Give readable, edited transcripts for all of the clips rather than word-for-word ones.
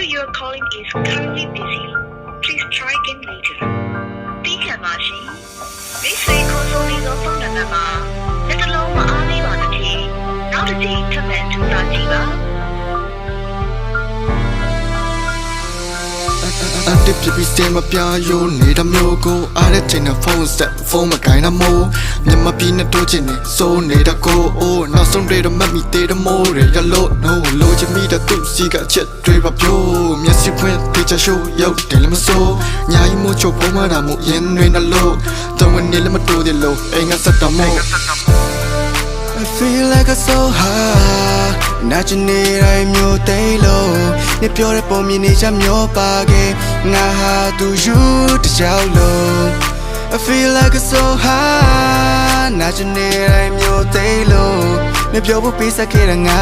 you are calling is currently busy. Please try again later. ပြီးခံပါရှင်မိတ်ဆွေခေါ်ဆိုပြီးသောဖုန်းနံပါတ်မှာလက်တလုံးမအားသေးပါသဖြင့်နောက်တစ်ချိန်ထပ်မံကြိုးစားကြည့်ပါအန်တီပြပြစင်မပြယိုနေတာမျိုးကိုအားရတဲ့ဖုန်းဆက်ဖုန်းမကိုင်းနာမို့မြန်မာပြည်နဲ့တို့ချင်နေစိုးနေတာကိုအိုးနောက်ဆုံးတွေတော့မမီသေးတဲ့မိုးတွေရလို့ no လိုချင်မိတဲ့သူစီကအချက်တွေပါပြောမျက်စိဖွင့်တေချာရှိုးရုပ်တယ်လည်းမစိုးညာကြီးမို့ချုပ်ပုံမှန်တာမို့ရင်တွေနှလို့တောင်းဝင်နေလည်းမတိုးသေးလို့အိမ်ကစက်တာမို့I feel like a so high နာချင်နေတိုင်းမျိုးသိလို့နေပြောတဲ့ပုံမြင်နေချမျိုးပါခဲ့ငါဟာသူယူတကြောက်လို့ I feel like a so high နာချင်နေတိုင်းမျိုးသိလို့နေပြောဖို့ပေးဆက်ခဲ့တဲ့ငါ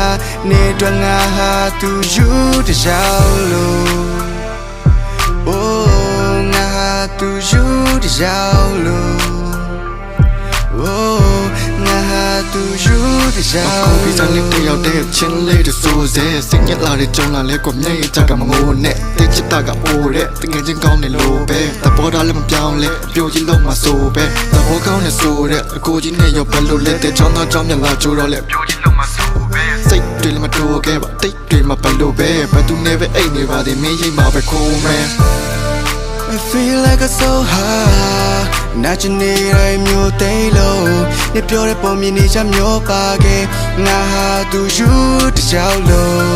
နေတော့ငါဟာသူယူတကြောက်လို့ Oh ငါဟာသူယူတကြောက်လို့ Ohငါဟာသူယူတကြောက်လို့ပြီးစားလေးတယောက်တည်းချင်းလေးတဆိုးစေစိတ်ညစ်လာတဲ့ကြုံလာလဲကွမျက်ရည်ကြကမငိုနဲ့တိတ်ချစ်တာကအိုတဲ့တငယ်ချင်းကောင်းနေလို့ပဲတဘောသားလည်းမပြောင်းလဲပြိုကြီးလုံးမဆိုးပဲတဘောကောင်းနေဆိုတဲ့အကိုကြီးနဲ့ရောဘယ်လိုလဲတဲ့ချောင်းသားချောင်းမြလာချိုးတော့လဲပြိုကြီးလုံးမဆိုးပဲစိတ်တွေလည်းမတိုးခဲ့ပါတိတ်တွေမဘယ်လိုပဲဘယ်သူနဲ့ပဲအိတ်နေပါသေးမင်းရိတ်မှာပဲခိုးမယ်I feel like a so high နာချင်နေတိုင်းမျိုးသိလို့နေပြောတဲ့ပုံမြင်နေချမျိုးပါခဲ့ငါဟာသူယူတကြောက်လို့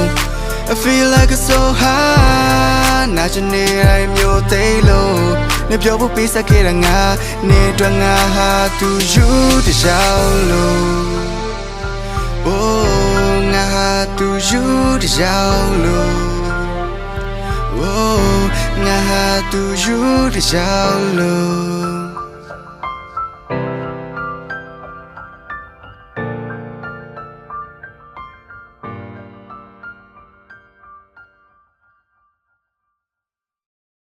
I feel like a so high နာချင်နေတိုင်းမျိုးသိလို့နေပြောဖို့ပေးဆက်ခဲ့တဲ့ငါနေတော့ငါဟာသူယူတကြောက်လို့ Oh ငါဟာသူယူတကြောက်လို့ Oh ငါဟာသူယူတကြောက်လို့